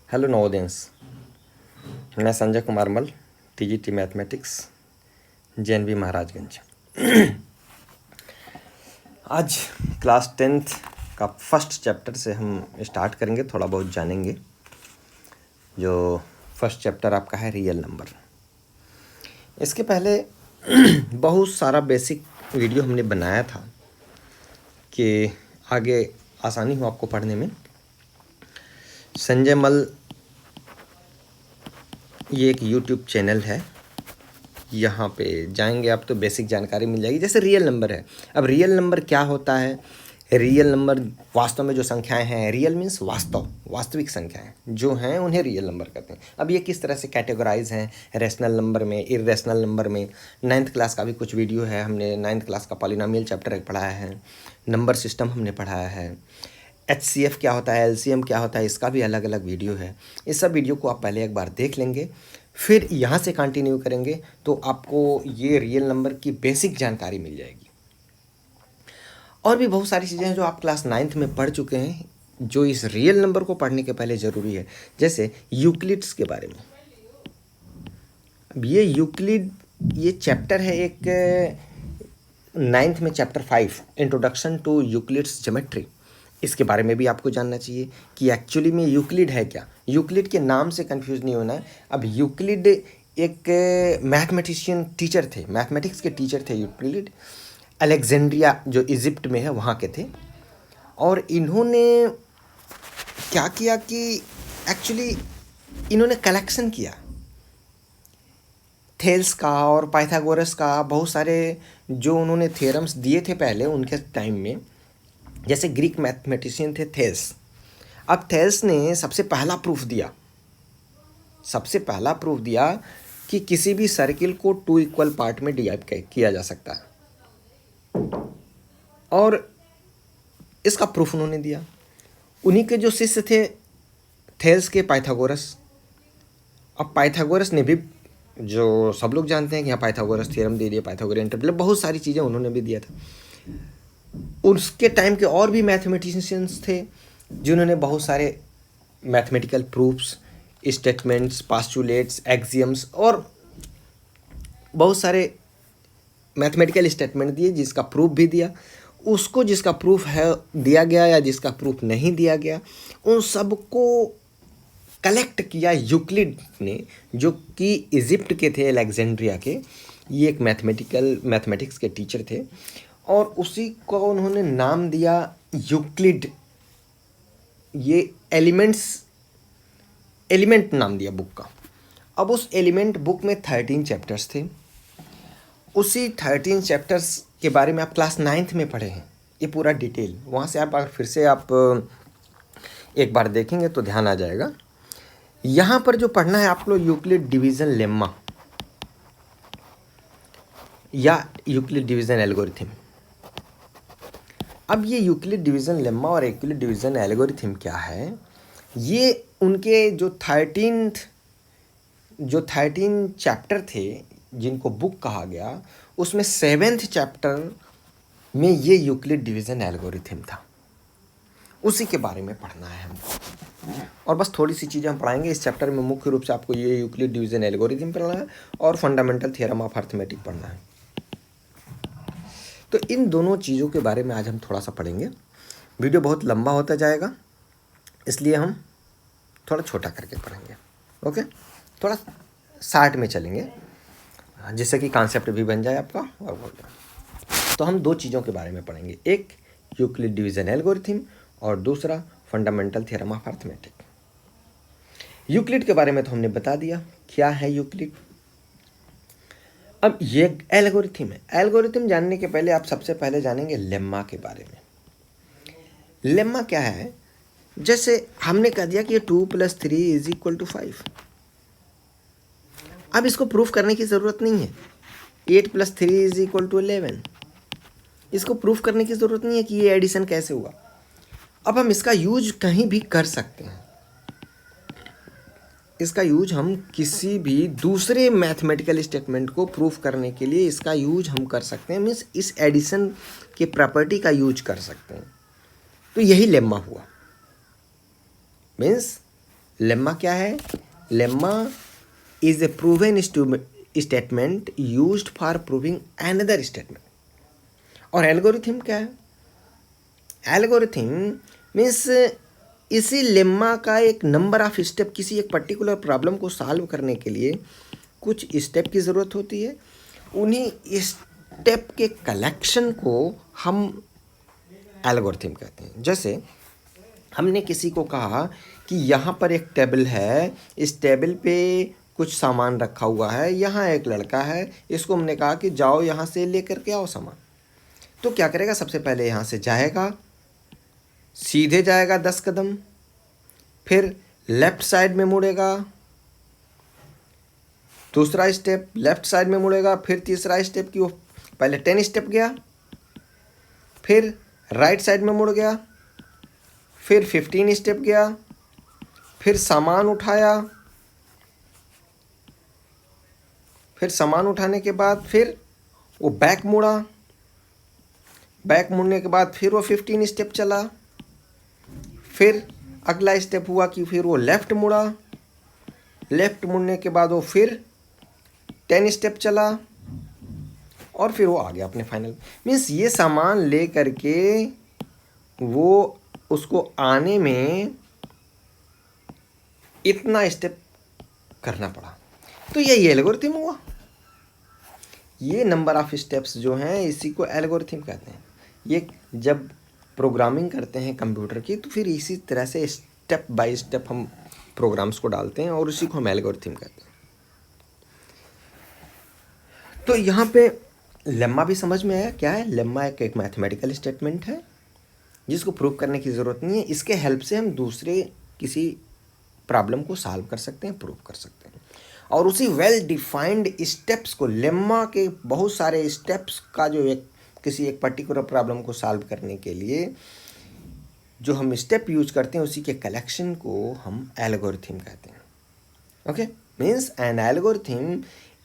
Hello नवोदयंस। मैं संजय कुमार मल, TGT mathematics, JNV Maharajganj. आज क्लास 10th का फर्स्ट चैप्टर से हम स्टार्ट करेंगे, थोड़ा बहुत जानेंगे। जो फर्स्ट चैप्टर आपका है रियल नंबर। इसके पहले बहुत सारा बेसिक वीडियो हमने बनाया था कि आगे आसानी हो आपको पढ़ने में। संजय मल ये एक यूट्यूब चैनल है, यहाँ पे जाएंगे आप तो बेसिक जानकारी मिल जाएगी। जैसे रियल नंबर है, अब रियल नंबर क्या होता है? रियल नंबर वास्तव में जो संख्याएं हैं, रियल मीन्स वास्तविक संख्याएं जो हैं उन्हें रियल नंबर कहते हैं। अब ये किस तरह से कैटेगराइज हैं, रेशनल नंबर में, इरेशनल नंबर में। 9th क्लास का भी कुछ वीडियो है, हमने 9th क्लास का पॉलिनोमियल चैप्टर एक पढ़ाया है, नंबर सिस्टम हमने पढ़ाया है, HCF क्या होता है, LCM क्या होता है, इसका भी अलग अलग वीडियो है। इस सब वीडियो को आप पहले एक बार देख लेंगे, फिर यहाँ से कंटिन्यू करेंगे तो आपको ये रियल नंबर की बेसिक जानकारी मिल जाएगी। और भी बहुत सारी चीज़ें हैं जो आप क्लास 9th में पढ़ चुके हैं, जो इस रियल नंबर को पढ़ने के पहले ज़रूरी है। जैसे यूक्लिड्स के बारे में। अब ये यूक्लिड ये चैप्टर है एक 9th में, chapter 5 introduction to Euclid's geometry. इसके बारे में भी आपको जानना चाहिए कि एक्चुअली में यूक्लिड है क्या। यूक्लिड के नाम से कंफ्यूज नहीं होना है। अब यूक्लिड एक मैथमेटिशियन टीचर थे, मैथमेटिक्स के टीचर थे यूक्लिड। अलेक्जेंड्रिया जो इजिप्ट में है वहाँ के थे। और इन्होंने क्या किया कि एक्चुअली इन्होंने कलेक्शन किया थेल्स का और पाइथागोरस का, बहुत सारे जो उन्होंने थ्योरम्स दिए थे पहले उनके टाइम में। जैसे ग्रीक मैथमेटिशियन थे थेल्स। अब थेल्स ने सबसे पहला प्रूफ दिया कि किसी भी सर्किल को 2 इक्वल पार्ट में डिवाइड किया जा सकता है, और इसका प्रूफ उन्होंने दिया। उन्हीं के जो शिष्य थे थेल्स के पाइथागोरस। अब पाइथागोरस ने भी, जो सब लोग जानते हैं कि हाँ पाइथागोरस थ्योरम दे दिया, पाइथागोरियन ट्रिपल, बहुत सारी चीज़ें उन्होंने भी दिया था। उसके टाइम के और भी मैथमेटिशियंस थे जिन्होंने बहुत सारे mathematical proofs, statements, postulates, axioms और बहुत सारे मैथमेटिकल स्टेटमेंट दिए, जिसका प्रूफ भी दिया। उसको जिसका प्रूफ है दिया गया या जिसका प्रूफ नहीं दिया गया, उन सब को कलेक्ट किया यूक्लिड ने, जो कि इजिप्ट के थे, अलेक्जेंड्रिया के। ये एक मैथमेटिक्स के टीचर थे, और उसी को उन्होंने नाम दिया यूक्लिड। ये एलिमेंट नाम दिया बुक का। अब उस एलिमेंट बुक में 13 चैप्टर्स थे। उसी 13 चैप्टर्स के बारे में आप क्लास 9th में पढ़े हैं, ये पूरा डिटेल। वहाँ से आप अगर फिर से आप एक बार देखेंगे तो ध्यान आ जाएगा। यहाँ पर जो पढ़ना है आप लोग यूक्लिड डिवीज़न लेम्मा या यूक्लिड डिवीज़न एल्गोरिथम। अब ये यूक्लिड डिवीज़न लेम्मा और यूक्लिड डिवीज़न एल्गोरिथम क्या है? ये उनके जो 13 चैप्टर थे जिनको बुक कहा गया, उसमें 7th चैप्टर में ये यूक्लिड डिवीज़न एल्गोरिथम था। उसी के बारे में पढ़ना है हमको, और बस थोड़ी सी चीज़ें हम पढ़ाएंगे इस चैप्टर में। मुख्य रूप से आपको ये यूक्लिड डिवीज़न एल्गोरिथम पढ़ना है और फंडामेंटल थ्योरम ऑफ अरिथमेटिक पढ़ना है। तो इन दोनों चीज़ों के बारे में आज हम थोड़ा सा पढ़ेंगे। वीडियो बहुत लंबा होता जाएगा, इसलिए हम थोड़ा छोटा करके पढ़ेंगे। ओके, थोड़ा शार्ट में चलेंगे, जिससे कि कॉन्सेप्ट भी बन जाए आपका और बोल जाए। तो हम 2 चीज़ों के बारे में पढ़ेंगे, एक यूक्लिड डिवीज़न एल्गोरिथम और दूसरा fundamental theorem of arithmetic. Euclid के बारे में तो हमने बता दिया क्या है यूक्लिड। अब ये एल्गोरिथम है। एल्गोरिथम जानने के पहले आप सबसे पहले जानेंगे लेम्मा के बारे में। लेम्मा क्या है? जैसे हमने कह दिया कि ये 2 + 3 = 5। अब इसको प्रूफ करने की ज़रूरत नहीं है। 8 + 3 = 11। इसको प्रूफ करने की ज़रूरत नहीं है कि ये एडिशन कैसे हुआ। अब हम इसका यूज कहीं भी कर सकते हैं। इसका यूज हम किसी भी दूसरे मैथमेटिकल स्टेटमेंट को प्रूफ करने के लिए इसका यूज हम कर सकते हैं। मीन्स इस एडिशन के प्रॉपर्टी का यूज कर सकते हैं। तो यही लेम्मा हुआ। मीन्स लेम्मा क्या है? Lemma is a proven statement used for proving another statement. और एल्गोरिथम क्या है? एल्गोरिथम मीन्स इसी लेम्मा का एक नंबर ऑफ स्टेप, किसी एक पर्टिकुलर प्रॉब्लम को सॉल्व करने के लिए कुछ स्टेप की ज़रूरत होती है। उन्हीं स्टेप के कलेक्शन को हम एल्गोरिथम कहते हैं। जैसे हमने किसी को कहा कि यहाँ पर एक टेबल है, इस टेबल पे कुछ सामान रखा हुआ है, यहाँ एक लड़का है, इसको हमने कहा कि जाओ यहाँ से लेकर के आओ सामान। तो क्या करेगा? सबसे पहले यहाँ से जाएगा, सीधे जाएगा 10 कदम, फिर लेफ्ट साइड में मुड़ेगा, दूसरा स्टेप लेफ्ट साइड में मुड़ेगा, फिर तीसरा स्टेप की वो पहले 10 स्टेप गया, फिर राइट साइड में मुड़ गया, फिर 15 स्टेप गया, फिर सामान उठाया, फिर सामान उठाने के बाद फिर वो बैक मुड़ा, बैक मुड़ने के बाद फिर वो 15 स्टेप चला, फिर अगला स्टेप हुआ कि फिर वो लेफ़्ट मुड़ा, लेफ़्ट मुड़ने के बाद वो फिर 10 स्टेप चला और फिर वो आ गया अपने फाइनल। मीन्स ये सामान ले करके वो उसको आने में इतना स्टेप करना पड़ा। तो यही एल्गोरिथम हुआ। ये नंबर ऑफ स्टेप्स जो हैं इसी को एल्गोरिथम कहते हैं। ये जब प्रोग्रामिंग करते हैं कंप्यूटर की तो फिर इसी तरह से स्टेप बाय स्टेप हम प्रोग्राम्स को डालते हैं और उसी को हम एल्गोरिथम कहते हैं। तो यहाँ पे लेम्मा भी समझ में आया। क्या है लेम्मा? एक मैथमेटिकल स्टेटमेंट है जिसको प्रूव करने की ज़रूरत नहीं है। इसके हेल्प से हम दूसरे किसी प्रॉब्लम को सॉल्व कर सकते हैं, प्रूव कर सकते हैं। और उसी वेल डिफाइंड स्टेप्स को, लेम्मा के बहुत सारे स्टेप्स का जो किसी एक पर्टिकुलर प्रॉब्लम को सॉल्व करने के लिए जो हम स्टेप यूज करते हैं उसी के कलेक्शन को हम एल्गोरिथम कहते हैं। Okay, means an algorithm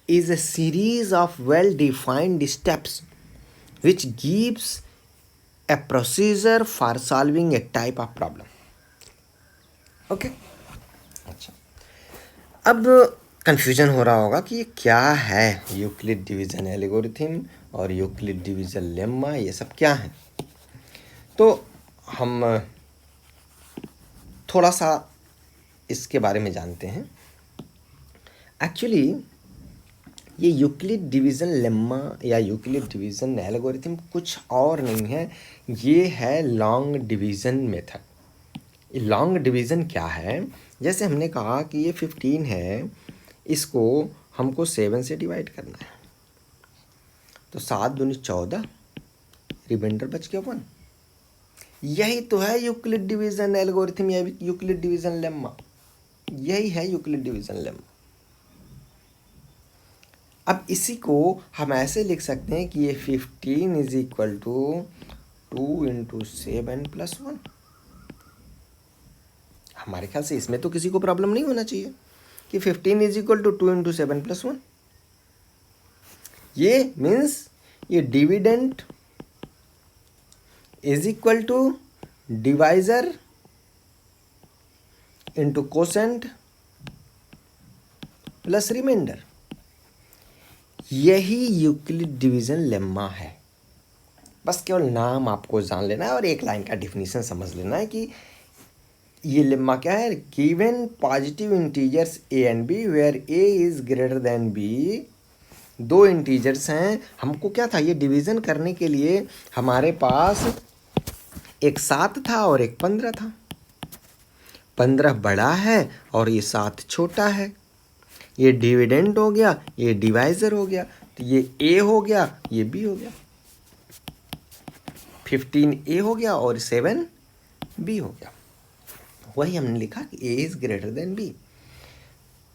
is a series of well-defined steps which gives a procedure for solving a type of problem. Okay? अच्छा, अब कंफ्यूजन हो रहा होगा कि ये क्या है यूक्लिड डिवीजन एल्गोरिथम और यूक्लिड डिवीजन लेम्मा, ये सब क्या है? तो हम थोड़ा सा इसके बारे में जानते हैं। एक्चुअली ये यूक्लिड डिवीज़न लेम्मा या यूक्लिड डिवीज़न एल्गोरिथम कुछ और नहीं है, ये है long division method. Long division क्या है? जैसे हमने कहा कि ये 15 है, इसको हमको 7 से डिवाइड करना है, तो 7 दूनी 14, रिमाइंडर बच गया 1। यही तो है यूक्लिड डिवीज़न एल्गोरिथम या यूक्लिड डिवीज़न लेम्मा। यही है यूक्लिड डिवीज़न लेम्मा। अब इसी को हम ऐसे लिख सकते हैं कि ये 15 is equal to 2 into 7 plus 1। हमारे ख्याल से इसमें तो किसी को प्रॉब्लम नहीं होना चाहिए कि 15 is equal to 2 into 7 plus 1। ये मीन्स ये dividend is equal to divisor into quotient plus remainder. यही यूक्लिड डिवीज़न लेम्मा है। बस केवल नाम आपको जान लेना है और एक लाइन का डिफिनीशन समझ लेना है कि ये लेम्मा क्या है। Given positive integers A and B where A is greater than B. दो इंटीजर्स हैं, हमको क्या था ये डिवीज़न करने के लिए हमारे पास एक 7 था और एक 15 था। 15 बड़ा है और ये 7 छोटा है। ये डिविडेंड हो गया, ये डिवाइजर हो गया, तो ये ए हो गया, ये बी हो गया। 15 ए हो गया और 7 बी हो गया। वही हमने लिखा कि A is greater than B.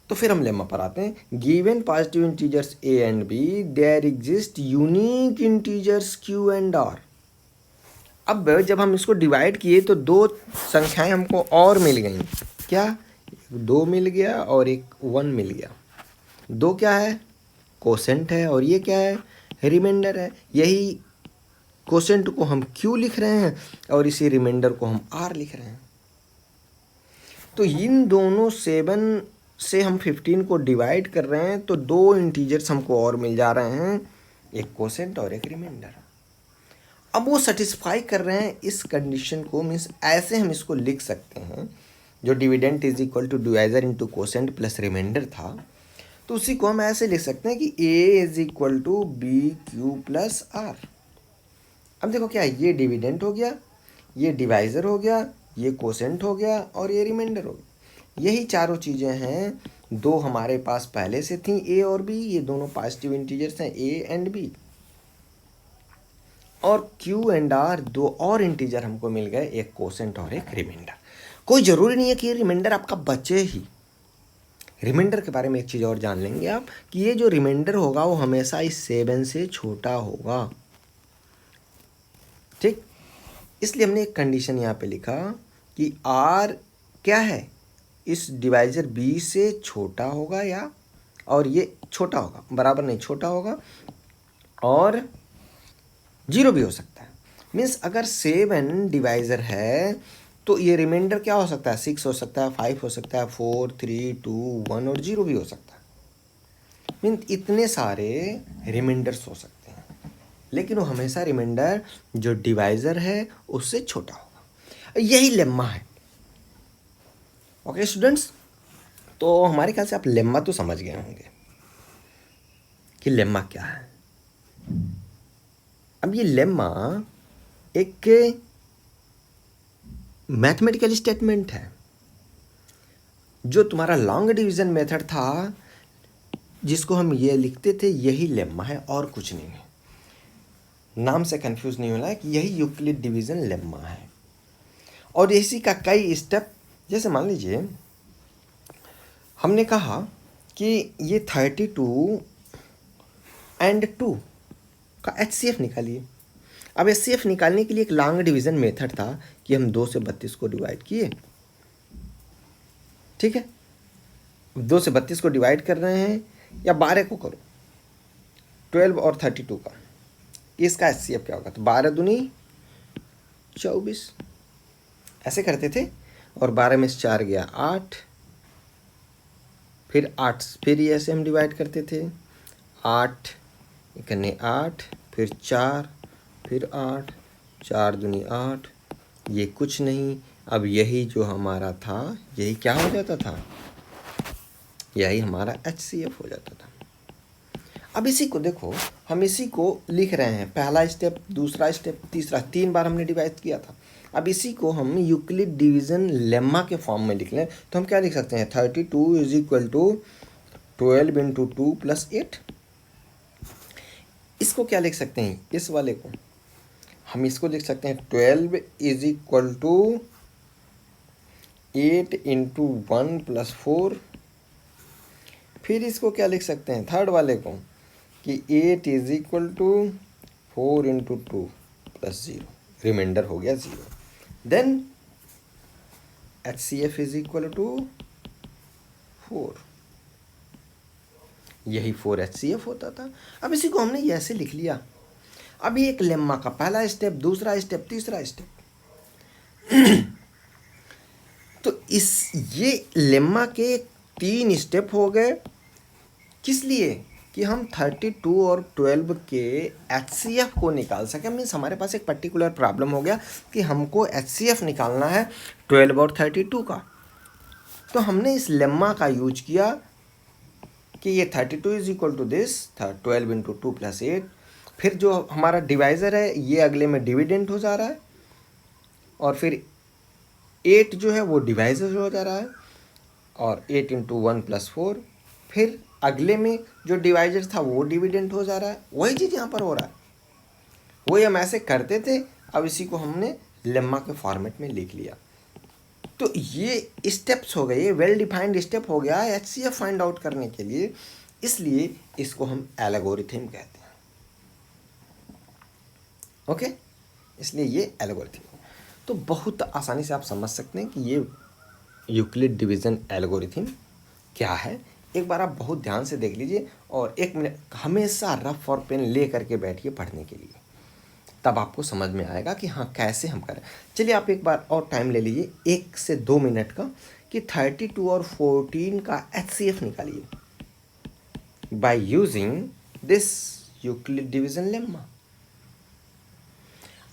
तो फिर हम लेम्मा पर आते हैं। Given positive integers A and B there exist unique integers Q and R. अब जब हम इसको डिवाइड किए तो दो संख्याएं हमको और मिल गई। क्या? 2 मिल गया और एक 1 मिल गया। 2 क्या है? कोसेंट है और ये क्या है? रिमाइंडर है। यही कोसेंट को हम Q लिख रहे हैं और इसी रिमाइंडर को हम R लिख रहे हैं। तो इन दोनों 7 से हम 15 को डिवाइड कर रहे हैं, तो 2 इंटीजर्स हमको और मिल जा रहे हैं, एक कोसेंट और एक रिमाइंडर। अब वो सेटिस्फाई कर रहे हैं इस कंडीशन को, मीन्स ऐसे हम इसको लिख सकते हैं, जो dividend is equal to divisor into quotient plus remainder था, तो उसी को हम ऐसे लिख सकते हैं कि A is equal to B Q plus R. अब देखो क्या, ये डिविडेंड हो गया, ये डिवाइजर हो गया, ये कोसेंट हो गया और ये रिमाइंडर हो गया। यही चारों चीज़ें हैं, दो हमारे पास पहले से थी ए और बी, ये दोनों पॉजिटिव इंटीजर्स हैं ए एंड बी, और क्यू एंड आर दो और इंटीजर हमको मिल गए, एक कोसेंट और एक रिमाइंडर। कोई ज़रूरी नहीं है कि ये रिमाइंडर आपका बचे ही। रिमाइंडर के बारे में एक चीज़ और जान लेंगे आप, कि ये जो रिमाइंडर होगा वो हमेशा इस 7 से छोटा होगा, ठीक। इसलिए हमने एक कंडीशन यहाँ पे लिखा कि आर क्या है, इस डिवाइजर बी से छोटा होगा, या और ये छोटा होगा, बराबर नहीं, छोटा होगा, और 0 भी हो सकता है। मीन्स अगर 7 डिवाइजर है तो ये रिमाइंडर क्या हो सकता है, 6 हो सकता है, 5 हो सकता है, 4, 3, 2, 1 और 0 भी हो सकता है। मीन्स इतने सारे रिमाइंडर्स हो सकते हैं, लेकिन वो हमेशा रिमाइंडर जो डिवाइजर है उससे छोटा होगा। यही लेम्मा है। ओके स्टूडेंट्स, तो हमारे ख्याल से आप लेम्मा तो समझ गए होंगे कि लेम्मा क्या है। अब ये लेम्मा एक मैथमेटिकल स्टेटमेंट है। जो तुम्हारा लॉन्ग डिवीजन मेथड था, जिसको हम ये लिखते थे, यही लेम्मा है और कुछ नहीं है। नाम से कंफ्यूज नहीं होना है कि यही यूक्लिड डिवीजन लेम्मा है। और इसी का कई स्टेप, जैसे मान लीजिए हमने कहा कि ये 32 एंड 2 का HCF निकालिए। अब HCF निकालने के लिए एक लॉन्ग डिवीजन मेथड था कि हम 2 से 32 को डिवाइड किए, ठीक है। 2 से 32 को डिवाइड कर रहे हैं, या 12 को करो, 12 और 32 का, इसका HCF क्या होगा, तो 12 दूनी 24 ऐसे करते थे, और 12 में से 4 गया 8, फिर 8, फिर ये ऐसे हम डिवाइड करते थे, 8 इकन्ने 8, फिर 4, फिर 8, 4 दूनी 8, ये कुछ नहीं। अब यही जो हमारा था, यही क्या हो जाता था, यही हमारा HCF हो जाता था। अब इसी को देखो, हम इसी को लिख रहे हैं, पहला स्टेप, दूसरा स्टेप, तीसरा, 3 बार हमने डिवाइड किया था। अब इसी को हम यूक्लिड डिवीजन लेम्मा के फॉर्म में लिख लें, तो हम क्या लिख सकते हैं, 32 is equal to 12 into 2 plus 8। इसको क्या लिख सकते हैं, इस वाले को हम इसको लिख सकते हैं 12 is equal to 8 into 1 plus 4। फिर इसको क्या लिख सकते हैं, थर्ड वाले को, कि 8 is equal to 4 into 2 plus 0, remainder हो गया 0। Then HCF is equal to 4, यही 4 HCF होता था। अब इसी को हमने ऐसे लिख लिया। अब ये एक लेम्मा का पहला स्टेप, दूसरा स्टेप, तीसरा स्टेप। तो ये लेम्मा के 3 स्टेप हो गए। किस लिए, कि हम 32 और 12 के HCF को निकाल सकें। मीन्स हमारे पास एक पर्टिकुलर प्रॉब्लम हो गया कि हमको HCF निकालना है 12 और 32 का। तो हमने इस लेम्मा का यूज किया कि ये 32 is equal to this 12 into 2 plus 8। फिर जो हमारा डिवाइज़र है, ये अगले में डिविडेंड हो जा रहा है, और फिर 8 जो है वो डिवाइज़र हो जा रहा है, और 8 इंटू 1 प्लस 4। फिर अगले में जो डिवाइजर था वो डिविडेंड हो जा रहा है। वही चीज़ यहाँ पर हो रहा है, वही हम ऐसे करते थे। अब इसी को हमने लेम्मा के फॉर्मेट में लिख लिया। तो ये स्टेप्स हो गए, वेल डिफाइंड स्टेप हो गया HCF फाइंड आउट करने के लिए। इसलिए इसको हम एल्गोरिथम कहते हैं। ओके, इसलिए ये एल्गोरिथम। तो बहुत आसानी से आप समझ सकते हैं कि ये यूक्लिड डिवीज़न एल्गोरिथम क्या है। एक बार आप बहुत ध्यान से देख लीजिए, और 1 मिनट हमेशा रफ और पेन ले करके बैठिए पढ़ने के लिए, तब आपको समझ में आएगा कि हाँ कैसे हम करें। चलिए आप एक बार और टाइम ले लीजिए, 1 से 2 मिनट का, कि 32 और 14 का HCF निकालिए by using this Euclid division lemma.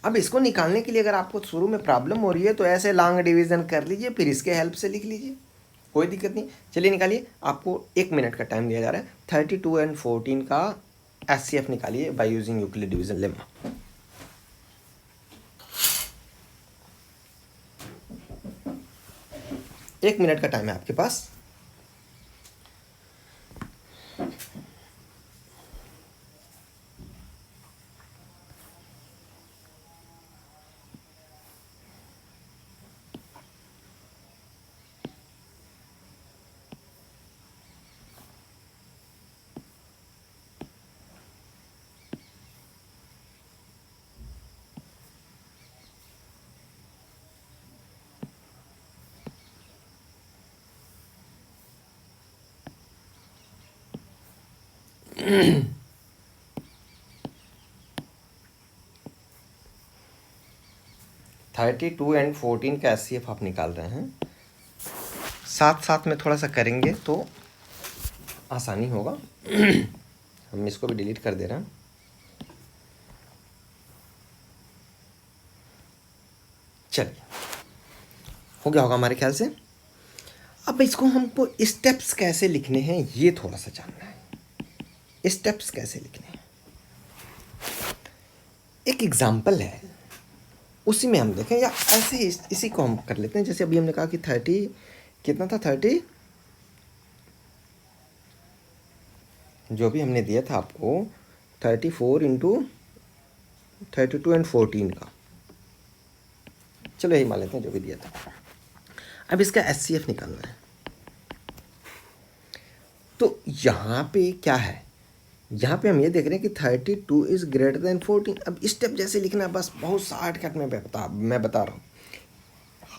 अब इसको निकालने के लिए अगर आपको शुरू में प्रॉब्लम हो रही है तो ऐसे लॉन्ग डिवीजन कर लीजिए, फिर इसके हेल्प से लिख लीजिए, कोई दिक्कत नहीं। चलिए निकालिए, आपको 1 मिनट का टाइम दिया जा रहा है। 32 एंड 14 का HCF निकालिए by using Euclid division lemma. एक मिनट का टाइम है आपके पास। थर्टी टू एंड 14 का HCF आप निकाल रहे हैं, साथ साथ में थोड़ा सा करेंगे तो आसानी होगा। हम इसको भी डिलीट कर दे रहे हैं। चलिए, हो गया होगा हमारे ख्याल से। अब इसको हमको स्टेप्स कैसे लिखने हैं ये थोड़ा सा जानना है। स्टेप्स कैसे लिखने हैं, एक एग्जाम्पल है, उसी में हम देखें, या ऐसे ही इसी को हम कर लेते हैं। जैसे अभी हमने कहा कि 30 कितना था, 30 जो भी हमने दिया था आपको 34 इंटू 32 एंड 14 का, चलो यही मान लेते हैं जो भी दिया था। अब इसका HCF निकालना है। तो यहाँ पे क्या है, यहाँ पे हम ये देख रहे हैं कि 32 इज ग्रेटर देन 14। अब स्टेप जैसे लिखना है, बस बहुत शॉर्टकट में मैं बता रहा हूँ।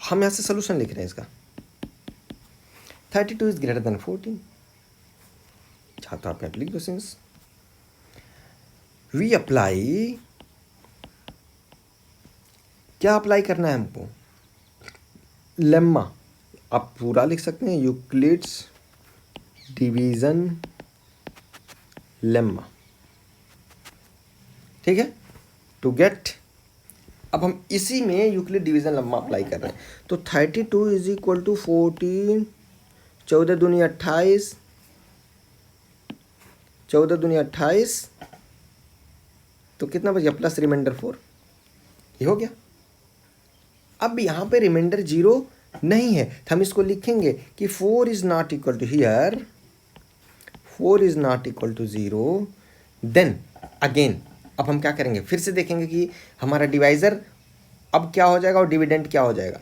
हम यहाँ से सोल्यूशन लिख रहे हैं इसका। 32 इज ग्रेटर देन 14, चाहता आप एप्लीकेशंस वी अप्लाई, क्या अप्लाई करना है हमको, लेम्मा। आप पूरा लिख सकते हैं, यूक्लिड्स डिवीजन लेम्मा, ठीक है, टू गेट। अब हम इसी में यूक्लिड डिवीजन लेम्मा अप्लाई कर रहे हैं। तो 32 इज इक्वल टू 14, 14 दूनी 28, 14 दूनी 28, तो कितना बच गया, प्लस रिमाइंडर 4, ये हो गया। अब यहाँ पे रिमाइंडर 0 नहीं है, तो हम इसको लिखेंगे कि 4 is not equal to here, 4 is not equal to 0। Then again अब हम क्या करेंगे, फिर से देखेंगे कि हमारा डिवाइजर अब क्या हो जाएगा और डिविडेंड क्या हो जाएगा।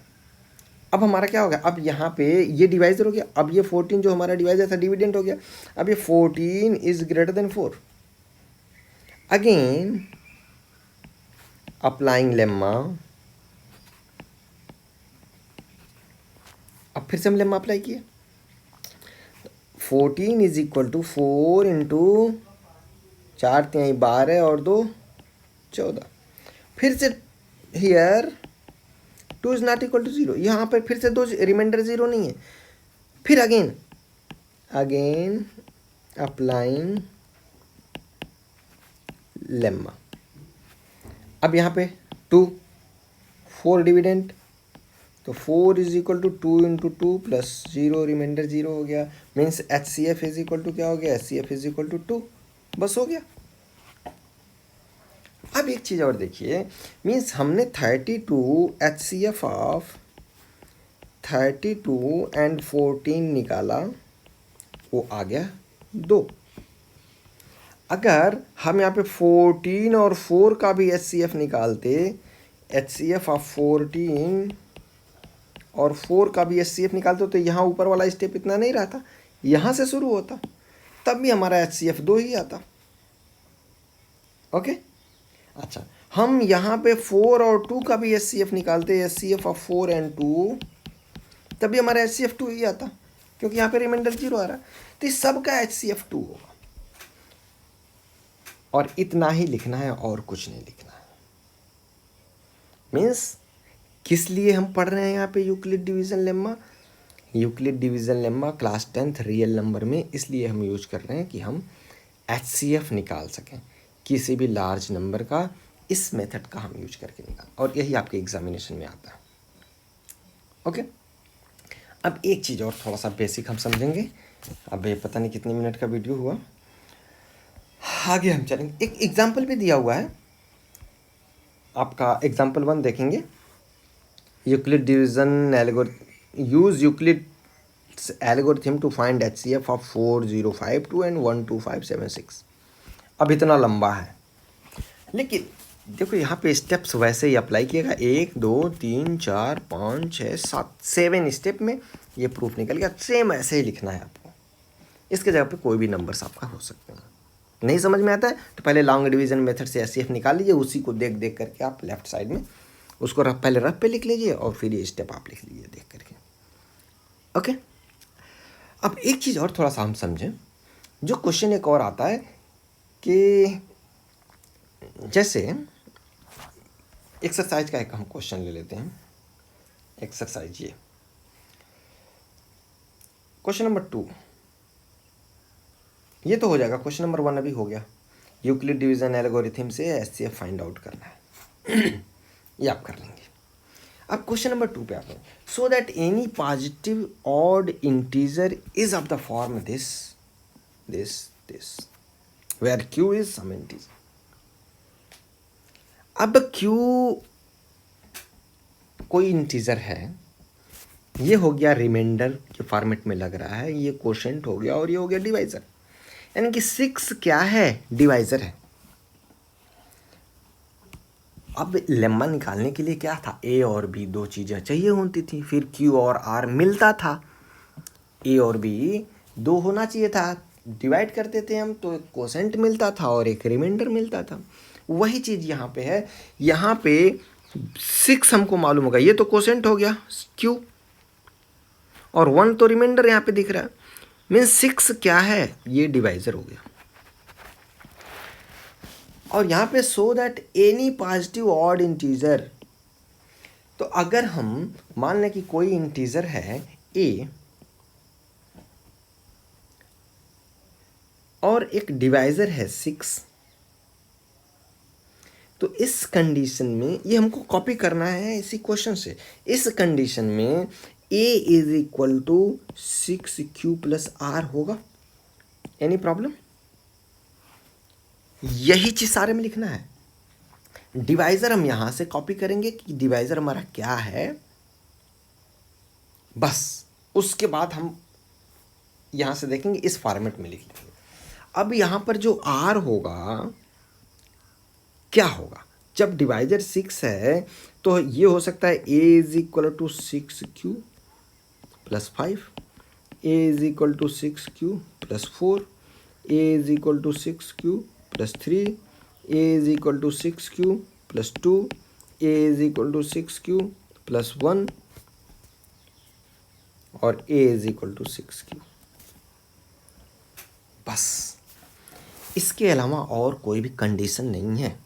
अब हमारा क्या होगा, अब यहाँ पे ये डिवाइजर हो गया, अब ये 14 जो हमारा डिवाइजर था डिविडेंड हो गया। अब ये 14 is greater then 4, again applying lemma. अब फिर से हम लेम्मा अप्लाई किए। 14 इज इक्वल टू 4 इंटू 4 3 12 और 2 14। फिर से here 2 is not equal to 0, यहाँ पर फिर से 2 रिमाइंडर 0 नहीं है। फिर अगेन अप्लाइंग लेम्मा। अब यहाँ पे 2 4 डिविडेंड, तो 4 is equal to 2 into 2 plus 0 remainder 0 हो गया। Means HCF is equal to क्या हो गया, HCF इज इक्वल टू 2, बस हो गया। अब एक चीज़ और देखिए, मीन्स हमने 32 HCF ऑफ 32 एंड 14 निकाला, वो आ गया 2। अगर हम यहाँ पे 14 और 4 का भी HCF निकालते, HCF ऑफ 14 और 4 का भी HCF निकालते, तो यहाँ ऊपर वाला स्टेप इतना नहीं रहता, यहाँ से शुरू होता, तब भी हमारा HCF 2 ही आता। ओके, अच्छा, हम यहाँ पे 4 और 2 का भी HCF निकालते, HCF ऑफ 4 एंड 2, तब भी हमारा HCF 2 ही आता, क्योंकि यहाँ पे रिमाइंडर 0 आ रहा है। तो इस सब का HCF 2 होगा, और इतना ही लिखना है और कुछ नहीं लिखना है। मीन्स किस लिए हम पढ़ रहे हैं यहाँ पे Euclid division lemma, Euclid division lemma class 10th real number में इसलिए हम यूज कर रहे हैं कि हम HCF निकाल सकें किसी भी लार्ज नंबर का। इस मेथड का हम यूज करके निकाल, और यही आपके एग्जामिनेशन में आता है। ओके, अब एक चीज़ और थोड़ा सा बेसिक हम समझेंगे। अब ये पता नहीं कितने मिनट का वीडियो हुआ, आगे हम चलेंगे। एक एग्जाम्पल भी दिया हुआ है आपका, एग्जाम्पल 1 देखेंगे। Euclid division algorithm, use Euclid algorithm to find HCF of 4052 and 12576। अब इतना लंबा है, लेकिन देखो यहाँ पे स्टेप्स वैसे ही अप्लाई किएगा। 1 2 3 4 5 6 7 7 स्टेप में ये प्रूफ निकल गया। सेम ऐसे ही लिखना है आपको। इसके जगह पे कोई भी नंबर्स आपका हो सकते हैं। नहीं समझ में आता है तो पहले लॉन्ग डिवीजन मेथड से HCF निकाल लीजिए, उसी को देख देख करके आप लेफ्ट साइड में उसको पहले रफ पे लिख लीजिए और फिर ये स्टेप आप लिख लीजिए देख करके। ओके, अब एक चीज़ और थोड़ा सा हम समझें। जो क्वेश्चन एक और आता है कि जैसे एक्सरसाइज का एक हम क्वेश्चन ले लेते हैं। एक्सरसाइज ये क्वेश्चन नंबर 2, ये तो हो जाएगा। क्वेश्चन नंबर 1 अभी हो गया। यूक्लिड डिवीजन एल्गोरिथम से HCF फाइंड आउट करना है ये आप कर लेंगे। अब क्वेश्चन नंबर 2 पे आते हैं। So that any positive odd integer is of the form this where Q is some integer. अब Q कोई इंटीजर है, ये हो गया रिमाइंडर के फॉर्मेट में लग रहा है, ये कोशेंट हो गया और ये हो गया डिवाइजर। यानी कि 6 क्या है, डिवाइजर है। अब लेम्मा निकालने के लिए क्या था, A और B दो चीज़ें चाहिए होती थी, फिर Q और R मिलता था। A और B दो होना चाहिए था, डिवाइड करते थे हम तो एक कोसेंट मिलता था और एक रिमाइंडर मिलता था। वही चीज़ यहाँ पे है। यहाँ पे 6 हमको मालूम होगा, ये तो कोसेंट हो गया Q, और 1 तो रिमाइंडर यहाँ पे दिख रहा है। मीन्स 6 क्या है, ये डिवाइजर हो गया। और यहाँ पे सो that any positive odd integer, तो अगर हम मान लें कि कोई इंटीजर है A और एक डिवाइजर है 6, तो इस कंडीशन में ये हमको कॉपी करना है इसी क्वेश्चन से। इस कंडीशन में A is equal to 6Q plus R होगा। Any problem? यही चीज सारे में लिखना है। डिवाइजर हम यहां से कॉपी करेंगे कि डिवाइजर हमारा क्या है, बस उसके बाद हम यहां से देखेंगे इस फॉर्मेट में लिख लेंगे। अब यहां पर जो R होगा क्या होगा, जब डिवाइजर 6 है तो ये हो सकता है A is equal to 6Q plus 5, A is equal to 6Q plus 4, A is equal to 6Q plus 3, A is equal to 6Q plus 2, A is equal to 6Q plus 1 और A is equal to 6Q। बस, इसके अलावा और कोई भी condition नहीं है।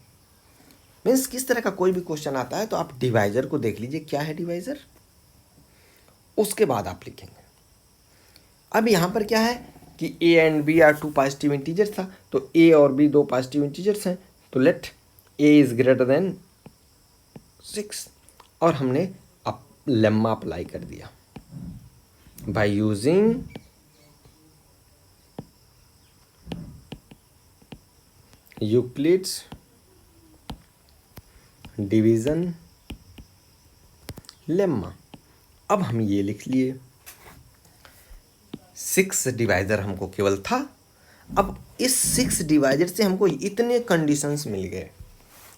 Means किस तरह का कोई भी क्वेश्चन आता है तो आप डिवाइजर को देख लीजिए क्या है डिवाइजर, उसके बाद आप लिखेंगे। अब यहां पर क्या है कि A and B are 2 positive integers था, तो A और B 2 पॉजिटिव इंटीजर्स हैं, तो let A is greater than 6, और हमने अब लेम्मा अप्लाई कर दिया by using Euclid's division lemma. अब हम ये लिख लिए 6 डिवाइजर हमको केवल था। अब इस 6 डिवाइजर से हमको इतने कंडीशंस मिल गए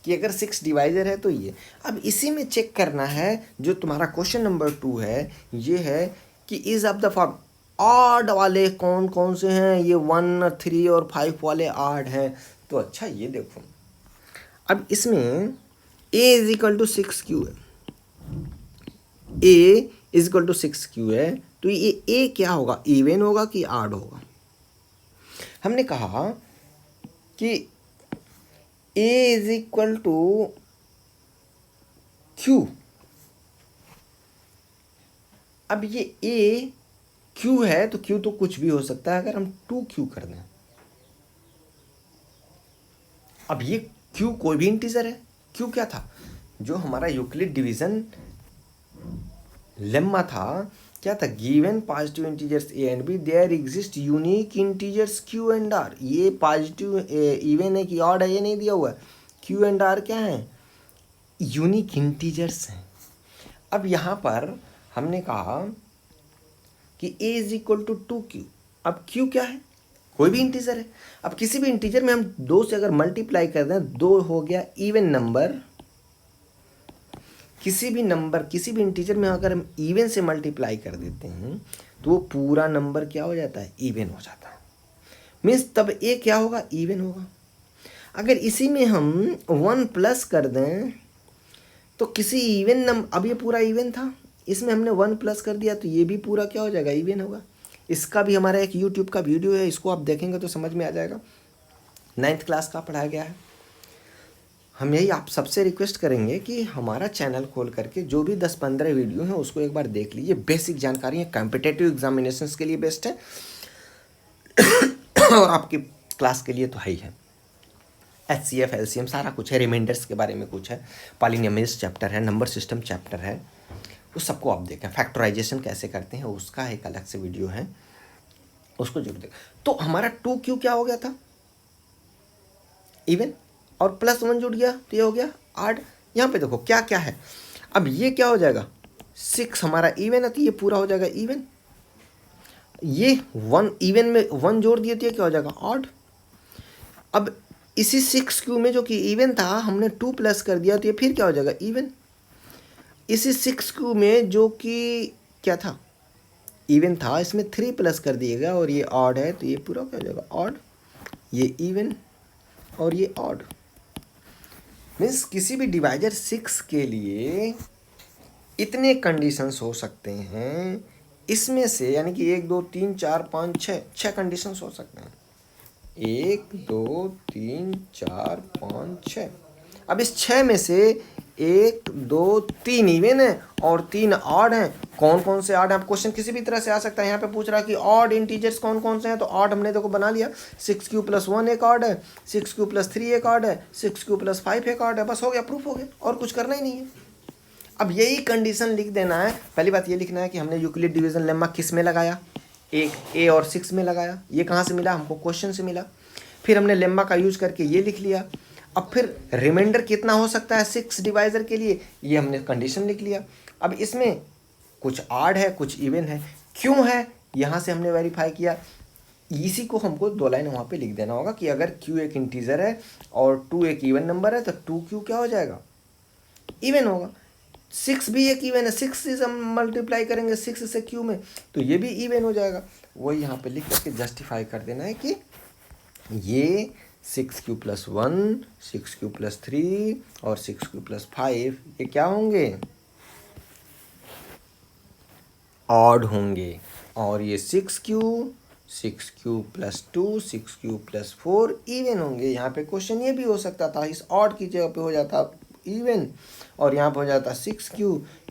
कि अगर 6 डिवाइजर है तो ये। अब इसी में चेक करना है जो तुम्हारा क्वेश्चन नंबर 2 है, ये है कि is of the form odd वाले कौन कौन से हैं, ये 1 3 और 5 वाले ऑड हैं। तो अच्छा ये देखो, अब इसमें A is equal to 6Q है, A is equal to 6Q है, तो ये A क्या होगा, इवन होगा कि ऑड होगा। हमने कहा कि A is equal to Q। अब ये A क्यू है तो क्यू तो कुछ भी हो सकता है, अगर हम 2q कर दें, अब ये क्यू कोई भी इंटीजर है। क्यू क्या था, जो हमारा यूक्लिड डिवीजन लेम्मा था, क्या था, given positive integers A and B there exist unique integers Q and R. ये पॉजिटिव इवन है कि ऑड है ये नहीं दिया हुआ है। क्यू एंड आर क्या है, यूनिक इंटीजर्स हैं। अब यहाँ पर हमने कहा कि a is equal to 2q। अब q क्या है, कोई भी इंटीजर है। अब किसी भी इंटीजर में हम 2 से अगर मल्टीप्लाई कर दें, 2 हो गया इवन नंबर। किसी भी नंबर, किसी भी इंटीजर में अगर हम इवन से मल्टीप्लाई कर देते हैं तो वो पूरा नंबर क्या हो जाता है, इवन हो जाता है। मीन्स तब ए क्या होगा, इवन होगा। अगर इसी में हम 1 प्लस कर दें तो किसी इवन नंबर, अब ये पूरा इवन था, इसमें हमने 1 प्लस कर दिया तो ये भी पूरा क्या हो जाएगा, इवन होगा। इसका भी हमारा एक यूट्यूब का वीडियो है, इसको आप देखेंगे तो समझ में आ जाएगा। 9th क्लास का पढ़ाया गया है। हम यही आप सबसे रिक्वेस्ट करेंगे कि हमारा चैनल खोल करके जो भी 10-15 वीडियो हैं उसको एक बार देख लीजिए। बेसिक जानकारी है, कॉम्पिटेटिव एग्जामिनेशंस के लिए बेस्ट है और आपकी क्लास के लिए तो है ही है। HCF LCM सारा कुछ है, रिमाइंडर्स के बारे में कुछ है, पॉलिनोमियल्स चैप्टर है, नंबर सिस्टम चैप्टर है, उस सबको आप देखें। फैक्टराइजेशन कैसे करते हैं उसका एक अलग से वीडियो है, उसको जरूर देखें। तो हमारा 2q क्या हो गया था, इवन, और +1 जुड़ गया तो ये हो गया ऑड। यहाँ पे देखो क्या क्या है, अब ये क्या हो जाएगा, 6 हमारा इवन है तो ये पूरा हो जाएगा इवन। ये 1 इवन में 1 जोड़ दिए तो ये क्या हो जाएगा, ऑड। अब इसी 6q में जो कि इवन था हमने 2 प्लस कर दिया तो ये फिर क्या हो जाएगा, इवन। इसी 6q में जो कि क्या था, इवन था, इसमें 3 प्लस कर दिएगा और ये ऑड है तो ये पूरा क्या हो जाएगा, ऑड। ये इवन और ये ऑड। मीन्स किसी भी डिवाइजर 6 के लिए इतने कंडीशंस हो सकते हैं, इसमें से यानी कि 1 2 3 4 5 6 कंडीशंस हो सकते हैं। 1 2 3 4 5 6। अब इस 6 में से 1 2 3 इवन है और 3 ऑड हैं। कौन कौन से ऑड हैं, आप क्वेश्चन किसी भी तरह से आ सकता है। यहाँ पे पूछ रहा है कि ऑड इंटीजर्स कौन कौन से हैं, तो ऑड हमने देखो बना लिया। 6q + 1 एक ऑड है, 6q + 3 एक ऑड है, 6q + 5 एक ऑड है। बस हो गया, प्रूफ हो गया, और कुछ करना ही नहीं है। अब यही कंडीशन लिख देना है। पहली बात ये लिखना है कि हमने यूक्लिड डिवीजन लेम्मा किस में लगाया, एक A और 6 में लगाया। ये कहाँ से मिला, हमको क्वेश्चन से मिला। फिर हमने लेम्मा का यूज करके ये लिख लिया। अब फिर रिमाइंडर कितना हो सकता है 6 डिवाइजर के लिए, ये हमने कंडीशन लिख लिया। अब इसमें कुछ ऑड है कुछ इवन है, क्यों है यहाँ से हमने वेरीफाई किया। इसी को हमको 2 लाइन वहाँ पे लिख देना होगा कि अगर q एक इंटीजर है और 2 एक इवन नंबर है तो 2q क्या हो जाएगा, इवन होगा। 6 भी एक इवन है, 6 से हम मल्टीप्लाई करेंगे 6 से q में तो ये भी इवन हो जाएगा। वही यहाँ पे लिख करके जस्टिफाई कर देना है कि ये 6q + 1 6q + 3 और 6q + 5 ये क्या होंगे, ऑड होंगे। और ये 6q + 2 6q + 4 इवन होंगे। यहाँ पे क्वेश्चन ये भी हो सकता था, इस ऑड की जगह पे हो जाता इवन, और यहाँ पे हो जाता 6q,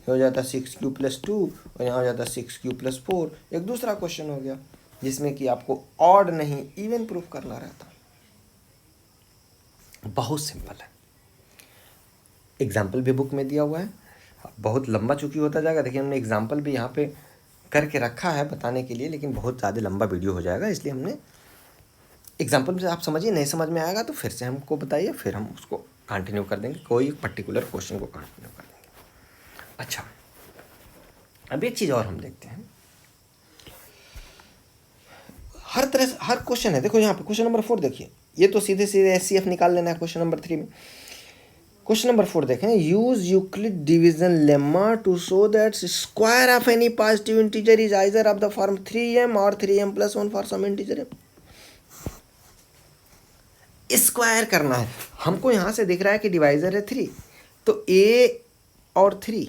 हो जाता 6q + 2 और यहाँ हो जाता 6q + 4। एक दूसरा क्वेश्चन हो गया जिसमें कि आपको ऑड नहीं इवन प्रूफ करना रहता। बहुत सिंपल है, एग्जाम्पल भी बुक में दिया हुआ है। बहुत लंबा चूंकि होता जाएगा, देखिए हमने एग्जाम्पल भी यहाँ पे करके रखा है बताने के लिए, लेकिन बहुत ज़्यादा लंबा वीडियो हो जाएगा, इसलिए हमने एग्जाम्पल से आप समझिए। नहीं समझ में आएगा तो फिर से हमको बताइए, फिर हम उसको कंटिन्यू कर देंगे, कोई पर्टिकुलर क्वेश्चन को कंटिन्यू कर देंगे। अच्छा, अब एक चीज़ और हम देखते हैं। हर तरह से हर क्वेश्चन है, देखो यहाँ पे क्वेश्चन नंबर 4 देखिए, ये तो सीधे सीधे HCF निकाल लेना है क्वेश्चन नंबर 3 में। क्वेश्चन नंबर 4 देखें, use Euclid division lemma to show that square of any positive integer is either of the form 3m और 3m + 1 for some integer. Square करना है हमको। यहाँ से दिख रहा है कि डिवाइजर है 3, तो a और 3।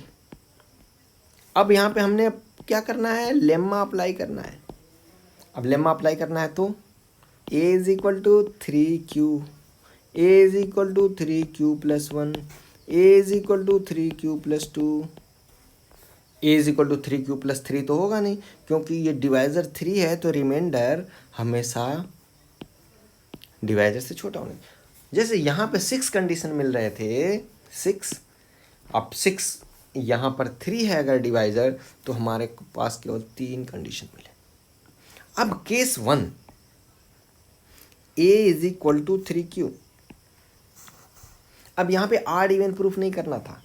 अब यहाँ पे हमने क्या करना है, लेम्मा अप्लाई करना है। अब लेम्मा अप्लाई करना है तो a = 3q, a = 3q + 1, a = 3q + 2, A is equal to 3q+3 तो होगा नहीं, क्योंकि ये डिवाइजर 3 है तो रिमाइंडर हमेशा डिवाइजर से छोटा होना। जैसे यहाँ पे 6 कंडीशन मिल रहे थे, 6, अब 6 यहाँ पर 3 है अगर डिवाइजर, तो हमारे पास केवल 3 कंडीशन मिले। अब case 1, a is equal to 3q। अब यहाँ पे आड इवन प्रूफ नहीं करना था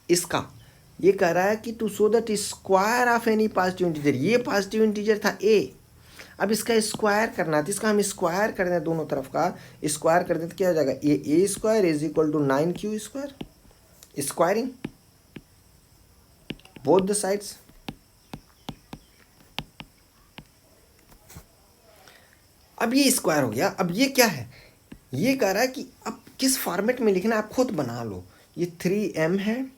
इसका, ये कह रहा है कि to show that square of any positive integer, ये पॉजिटिव इंटीजर था a, अब इसका स्क्वायर करना है तो इसका हम स्क्वायर कर दें, दोनों तरफ का स्क्वायर कर दें तो क्या हो जाएगा, A square is equal to 9q square, squaring both the sides. अब ये स्क्वायर हो गया। अब ये क्या है, ये कह रहा है कि अब किस फॉर्मेट में लिखना है आप खुद बना लो, ये 3m है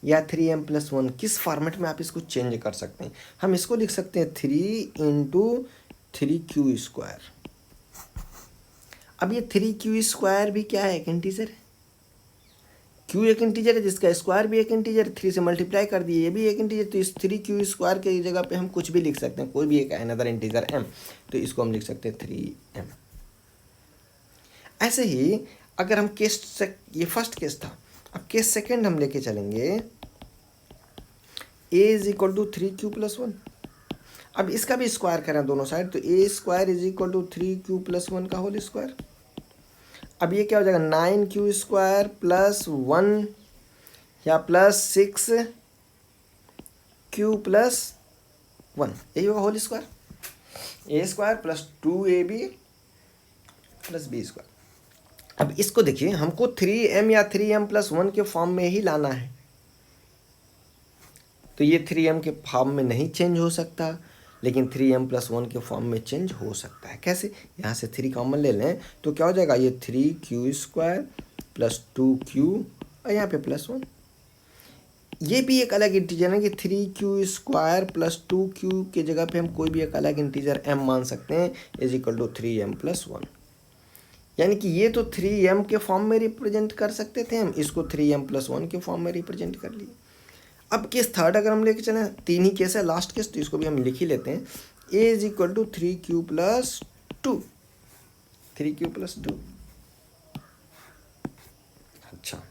या 3m+1, किस फॉर्मेट में आप इसको चेंज कर सकते हैं। हम इसको लिख सकते हैं 3 × 3q स्क्वायर। अब ये 3q स्क्वायर भी क्या है, एक इंटीजर है, q एक इंटीजर है जिसका स्क्वायर भी एक इंटीजर, 3 से मल्टीप्लाई कर दिए, ये भी एक इंटीजर, तो इस 3q स्क्वायर के जगह पे हम कुछ भी लिख सकते हैं, कोई भी एक अनदर इंटीजर m, तो इसको हम लिख सकते हैं 3m। ऐसे ही अगर हम ये फर्स्ट केस था, अब केस सेकंड हम लेके चलेंगे, a is equal to 3q+1। अब इसका भी स्क्वायर करें दोनों साइड, तो a square is equal to 3q+1 का होल स्क्वायर। अब ये क्या हो जाएगा, 9q स्क्वायर प्लस 1 या प्लस 6q+1, यही होगा whole square, a square plus 2ab plus b square. अब इसको देखिए, हमको 3m या 3m+1 के फॉर्म में ही लाना है, तो ये 3m के फॉर्म में नहीं चेंज हो सकता, लेकिन 3m+1 के फॉर्म में चेंज हो सकता है। कैसे, यहाँ से 3 कॉमन ले लें तो क्या हो जाएगा, ये 3q स्क्वायर प्लस 2q और यहाँ पे +1। ये भी एक अलग इंटीजर है कि 3q स्क्वायर प्लस 2q के जगह पे हम कोई भी एक अलग इंटीजर m मान सकते हैं, इज इक्वल टू 3m+1। यानी कि ये तो 3m के फॉर्म में रिप्रेजेंट कर सकते थे हम, इसको 3m+1 के फॉर्म में रिप्रेजेंट कर लिए। अब केस थर्ड अगर हम लेके चलें, 3 ही केस है, लास्ट केस, तो इसको भी हम लिख ही लेते हैं, a is equal to 3q+2, 3q+2। अच्छा,